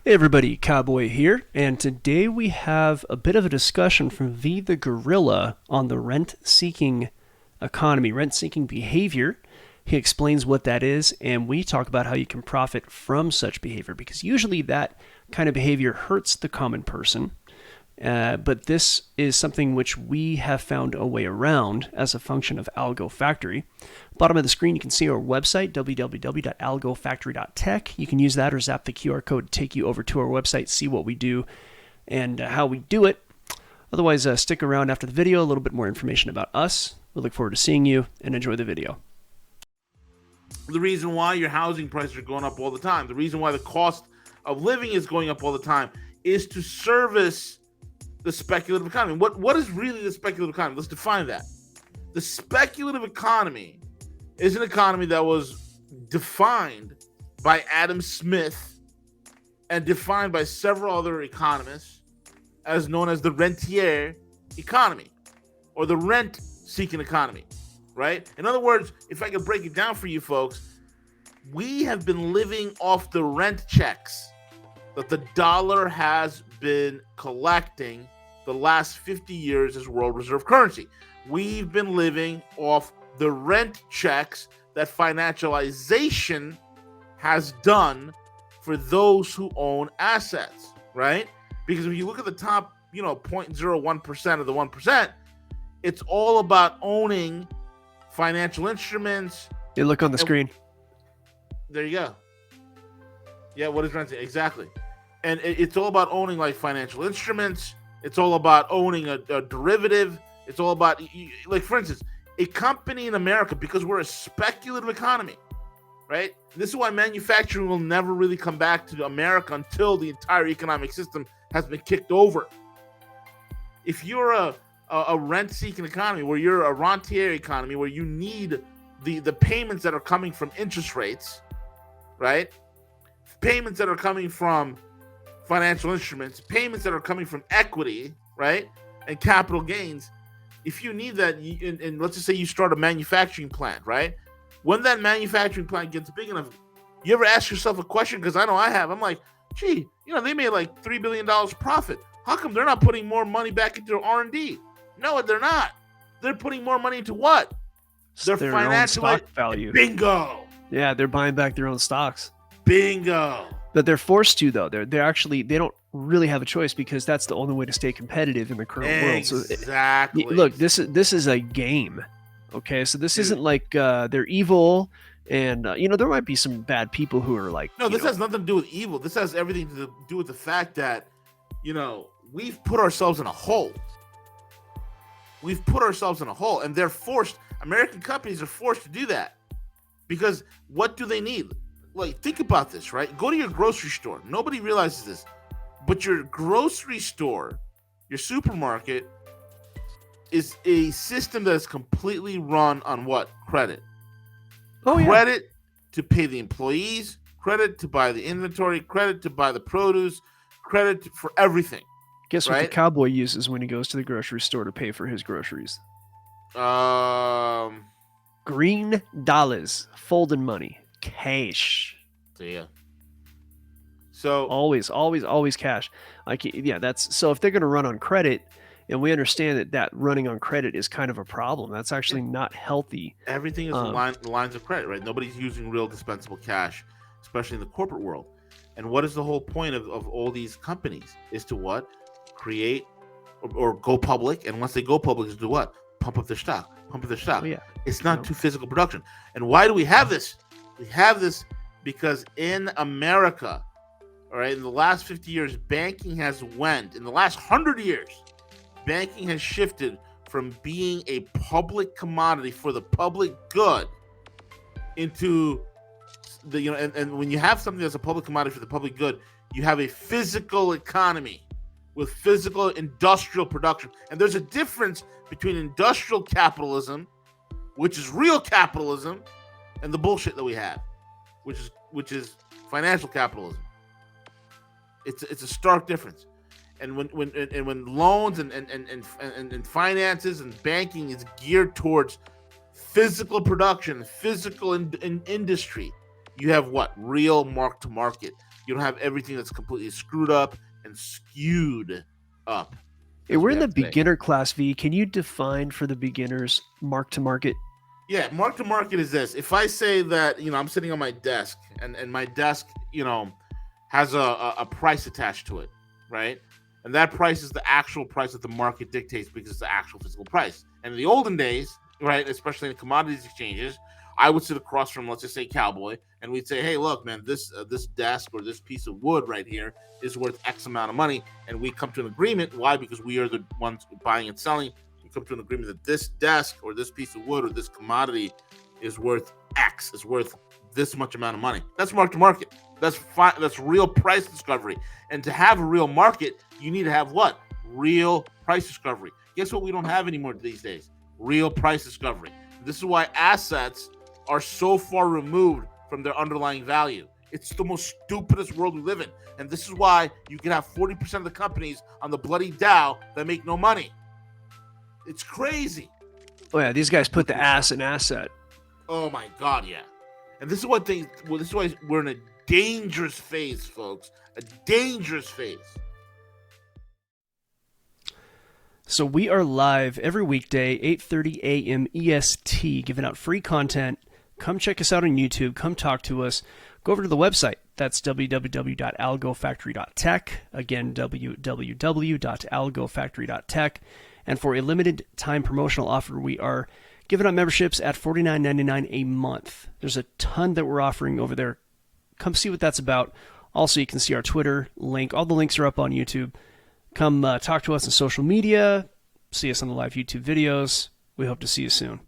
Hey everybody, Cowboy here, and today we have a bit of a discussion from V the Guerilla on the rent-seeking economy, rent-seeking behavior. He explains what that is, and we talk about how you can profit from such behavior, because usually that kind of behavior hurts the common person. But this is something which we have found a way around as a function of Algo Factory. Bottom of the screen, you can see our website, www.algofactory.tech. You can use that or zap the QR code to take you over to our website, see what we do and how we do it. Otherwise, stick around after the video, a little bit more information about us. We look forward to seeing you and enjoy the video. The reason why your housing prices are going up all the time, the reason why the cost of living is going up all the time is to service the speculative economy. What is really the speculative economy? Let's define that. The speculative economy is an economy that was defined by Adam Smith and defined by several other economists as known as the rentier economy or the rent-seeking economy, right? In other words, if I could break it down for you folks, we have been living off the rent checks that the dollar has been collecting the last 50 years as world reserve currency. We've been living off the rent checks that financialization has done for those who own assets, right? Because if you look at the top, 0.01% of the 1%, it's all about owning financial instruments. You look on the screen. There you go. Yeah, what is renting? Exactly. And it's all about owning like financial instruments. It's all about owning a derivative. It's all about, like, for instance, a company in America, because we're a speculative economy, right? This is why manufacturing will never really come back to America until the entire economic system has been kicked over. If you're a rent-seeking economy, where you're a rentier economy, where you need the payments that are coming from interest rates, right? Payments that are coming from financial instruments, payments that are coming from equity, right? And capital gains. If you need that, and let's just say you start a manufacturing plant, right? When that manufacturing plant gets big enough, you ever ask yourself a question? Because I know I have. I'm like, gee, they made like $3 billion profit. How come they're not putting more money back into R&D? No, they're not. They're putting more money into what? Their financial own stock value. Bingo. Yeah, they're buying back their own stocks. Bingo. But they're forced to, though. They don't really have a choice, because that's the only way to stay competitive in the current world. So exactly. Look, this is a game. Okay, so this isn't like they're evil, and there might be some bad people who are like. No, this has nothing to do with evil. This has everything to do with the fact that we've put ourselves in a hole. We've put ourselves in a hole, and they're forced. American companies are forced to do that because what do they need? Like, think about this, right? Go to your grocery store. Nobody realizes this, but your grocery store, your supermarket, is a system that is completely run on what? Credit. Oh, yeah. Credit to pay the employees, credit to buy the inventory, credit to buy the produce, credit for everything. Guess what the cowboy uses when he goes to the grocery store to pay for his groceries? Green dollars, folding money. Cash. Yeah. So always cash. That's so. If they're going to run on credit, and we understand that running on credit is kind of a problem, that's actually not healthy. Everything is lines of credit, right? Nobody's using real dispensable cash, especially in the corporate world. And what is the whole point of all these companies? Is to what? Create or go public, and once they go public, is to what? Pump up their stock. Oh, yeah. It's not to physical production. And why do we have this? We have this because in America, all right, in the last 50 years, banking has in the last 100 years, banking has shifted from being a public commodity for the public good into the, and when you have something that's a public commodity for the public good, you have a physical economy with physical industrial production. And there's a difference between industrial capitalism, which is real capitalism, and the bullshit that we have, which is financial capitalism. It's a stark difference. And when loans and finances and banking is geared towards physical production, physical industry, you have what? Real mark to market. You don't have everything that's completely screwed up and skewed up. We're in the beginner class, V. Can you define for the beginners mark to market? Yeah, mark to market is this. If I say that, I'm sitting on my desk and my desk, has a price attached to it, right? And that price is the actual price that the market dictates because it's the actual physical price. And in the olden days, right, especially in commodities exchanges, I would sit across from, let's just say, Cowboy, and we'd say, hey, look, man, this desk or this piece of wood right here is worth X amount of money. And we come to an agreement. Why? Because we are the ones buying and selling. We come to an agreement that this desk or this piece of wood or this commodity is worth X, is worth this much amount of money. That's mark to market. That's real price discovery. And to have a real market, you need to have what? Real price discovery. Guess what we don't have anymore these days? Real price discovery. This is why assets are so far removed from their underlying value. It's the most stupidest world we live in. And this is why you can have 40% of the companies on the bloody Dow that make no money. It's crazy. Oh yeah, these guys put the ass in asset. Oh my God, yeah. And this is this is why we're in a dangerous phase, folks. A dangerous phase. So we are live every weekday, 8:30 AM EST, giving out free content. Come check us out on YouTube. Come talk to us. Go over to the website. That's www.algofactory.tech. Again, www.algofactory.tech. And for a limited time promotional offer, we are giving out memberships at $49.99 a month. There's a ton that we're offering over there. Come see what that's about. Also, you can see our Twitter link. All the links are up on YouTube. Come talk to us on social media. See us on the live YouTube videos. We hope to see you soon.